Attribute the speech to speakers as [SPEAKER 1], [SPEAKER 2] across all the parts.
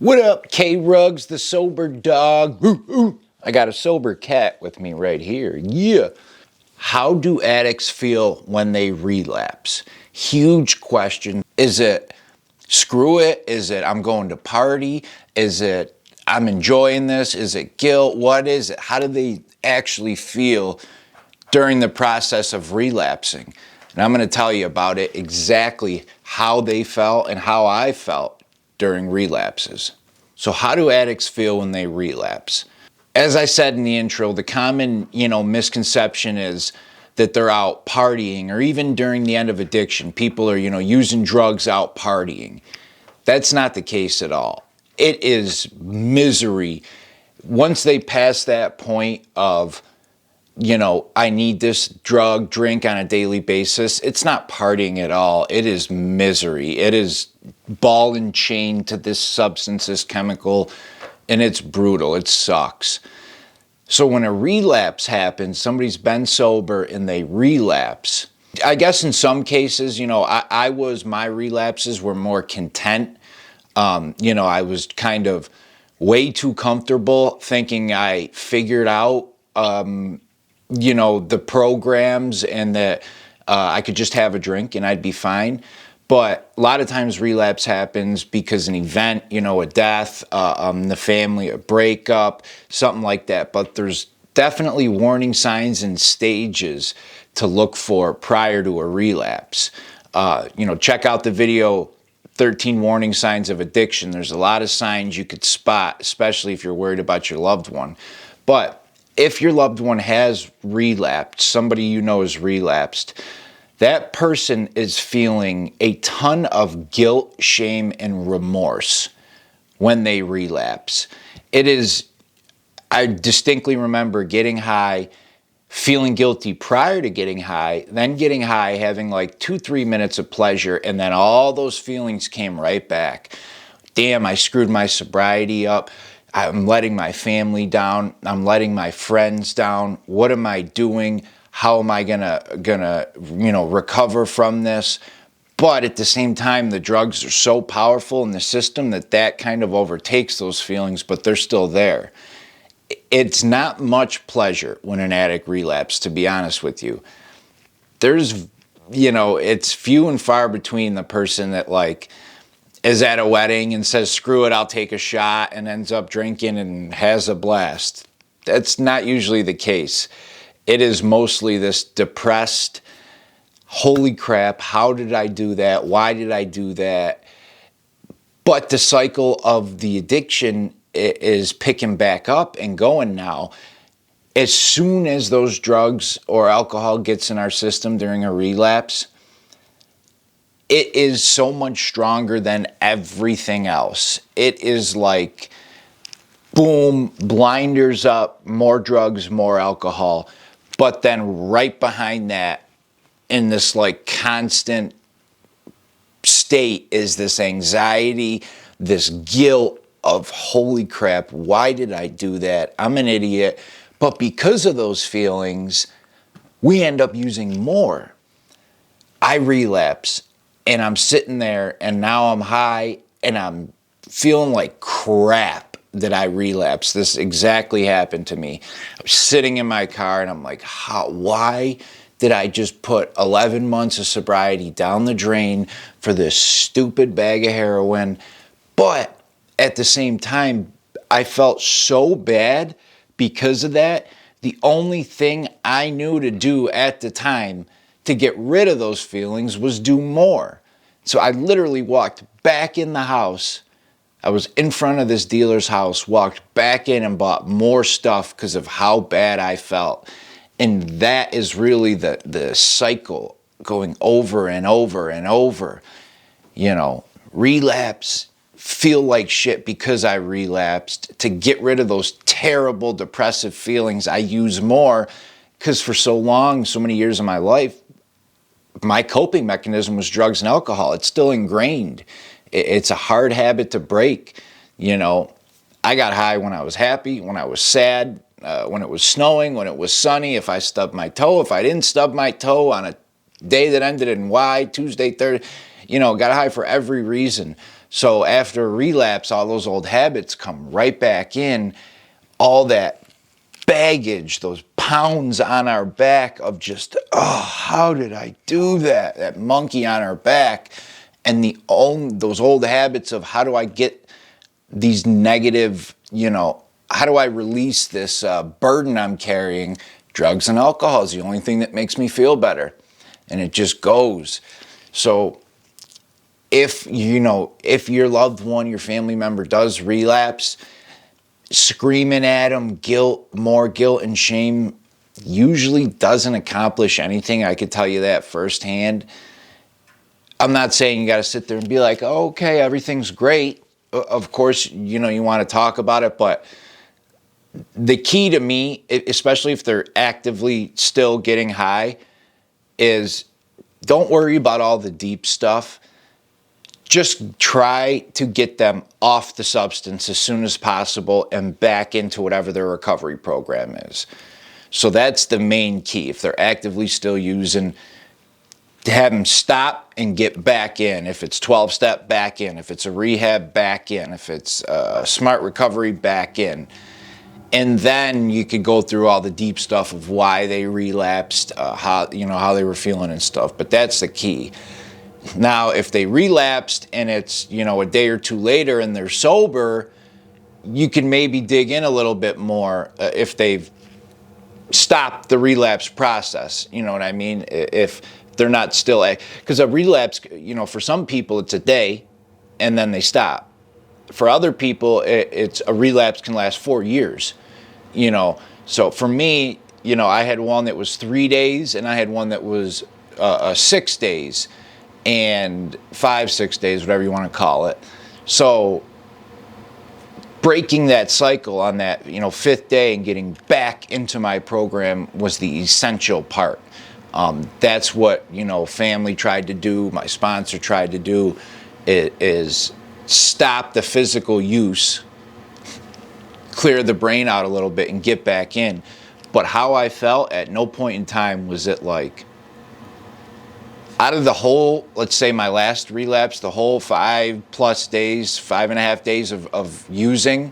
[SPEAKER 1] What up, K-Rugs, the sober dog? Ooh, ooh. I got a sober cat with me right here. Yeah. How do addicts feel when they relapse? Huge question. Is it screw it? Is it I'm going to party? Is it I'm enjoying this? Is it guilt? What is it? How do they actually feel during the process of relapsing? And I'm going to tell you about it, exactly how they felt and how I felt during relapses. So how do addicts feel when they relapse? As I said in the intro, the common, misconception is that they're out partying, or even during the end of addiction, people are, using drugs out partying. That's not the case at all. It is misery. Once they pass that point of, I need this drug, drink on a daily basis, it's not partying at all. It is misery. It is ball and chain to this substance, this chemical, and it's brutal. It sucks. So when a relapse happens, somebody's been sober and they relapse. I guess in some cases, my relapses were more content. I was kind of way too comfortable thinking I figured out the programs and that I could just have a drink and I'd be fine. But a lot of times relapse happens because an event, a death, the family, a breakup, something like that. But there's definitely warning signs and stages to look for prior to a relapse. Check out the video 13 Warning Signs of Addiction. There's a lot of signs you could spot, especially if you're worried about your loved one. But if your loved one has relapsed, somebody you know has relapsed, that person is feeling a ton of guilt, shame, and remorse when they relapse. I distinctly remember getting high, feeling guilty prior to getting high, then getting high, having like 2-3 minutes of pleasure, and then all those feelings came right back. Damn, I screwed my sobriety up. I'm letting my family down. I'm letting my friends down. What am I doing? How am I gonna recover from this? But at the same time, the drugs are so powerful in the system that kind of overtakes those feelings, but they're still there. It's not much pleasure when an addict relapses, to be honest with you. It's few and far between the person that is at a wedding and says, screw it, I'll take a shot, and ends up drinking and has a blast. That's not usually the case. It is mostly this depressed, holy crap, how did I do that? Why did I do that? But the cycle of the addiction is picking back up and going now. As soon as those drugs or alcohol gets in our system during a relapse, it is so much stronger than everything else. It is like, boom, blinders up, more drugs, more alcohol. But then right behind that, in this constant state, is this anxiety, this guilt of, holy crap, why did I do that? I'm an idiot. But because of those feelings, we end up using more. I relapse, and I'm sitting there, and now I'm high, and I'm feeling like crap that I relapsed. This exactly happened to me. I was sitting in my car, and I'm like, why did I just put 11 months of sobriety down the drain for this stupid bag of heroin? But at the same time, I felt so bad because of that. The only thing I knew to do at the time to get rid of those feelings was do more. So I literally walked back in the house. I was in front of this dealer's house, walked back in and bought more stuff because of how bad I felt. And that is really the cycle going over and over and over. Relapse, feel like shit because I relapsed. To get rid of those terrible depressive feelings, I use more because for so long, so many years of my life, my coping mechanism was drugs and alcohol. It's still ingrained. It's a hard habit to break. I got high when I was happy, when I was sad, when it was snowing, when it was sunny, if I stubbed my toe, if I didn't stub my toe on a day that ended in Y, Tuesday, Thursday, got high for every reason. So after a relapse, all those old habits come right back in. All that baggage, those pounds on our back of just, oh, how did I do that? That monkey on our back. And those old habits of how do I get these negative, how do I release this burden I'm carrying? Drugs and alcohol is the only thing that makes me feel better. And it just goes. So if your loved one, your family member does relapse, screaming at them, more guilt and shame usually doesn't accomplish anything. I could tell you that firsthand. I'm not saying you got to sit there and be like, oh, okay, everything's great. Of course, you want to talk about it, but the key to me, especially if they're actively still getting high, is don't worry about all the deep stuff. Just try to get them off the substance as soon as possible and back into whatever their recovery program is. So that's the main key. If they're actively still using, to have them stop and get back in. If it's 12-step, back in. If it's a rehab, back in. If it's smart recovery, back in. And then you could go through all the deep stuff of why they relapsed, how they were feeling and stuff. But that's the key. Now, if they relapsed and it's, a day or two later and they're sober, you can maybe dig in a little bit more if they've stopped the relapse process. You know what I mean? If they're not still, because a relapse, for some people it's a day and then they stop. For other people, it's a relapse can last 4 years. So for me, I had one that was 3 days and I had one that was 6 days. And 5-6 days, whatever you want to call it. So breaking that cycle on that, 5th day and getting back into my program was the essential part. That's what, family tried to do, my sponsor tried to do, is stop the physical use, clear the brain out a little bit and get back in. But how I felt at no point in time was it like, out of the whole, let's say my last relapse, the whole 5+ days, 5.5 days of using,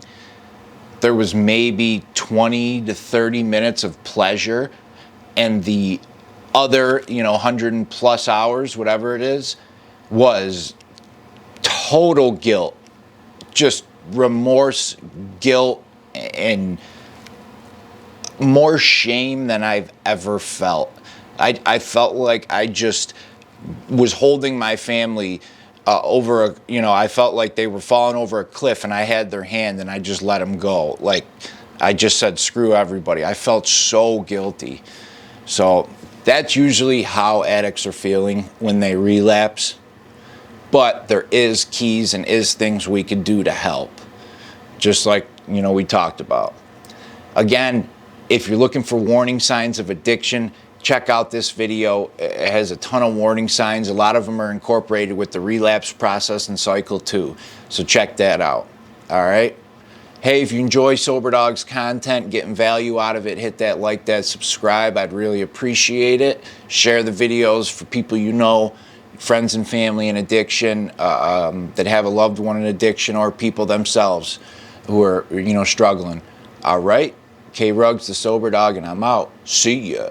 [SPEAKER 1] there was maybe 20 to 30 minutes of pleasure, and the other, 100+ hours, whatever it is, was total guilt, just remorse, guilt, and more shame than I've ever felt. I felt like I just was holding my family over I felt like they were falling over a cliff and I had their hand and I just let them go. Like I just said, screw everybody. I felt so guilty. So that's usually how addicts are feeling when they relapse. But there is keys and is things we can do to help. Just like, we talked about. Again, if you're looking for warning signs of addiction, check out this video. It has a ton of warning signs. A lot of them are incorporated with the relapse process and cycle too. So check that out. All right. Hey, if you enjoy Soberdogs content, getting value out of it, hit that like, that subscribe. I'd really appreciate it. Share the videos for people friends and family in addiction, that have a loved one in addiction, or people themselves who are, struggling. All right. K Ruggs, the Sober Dog, and I'm out. See ya.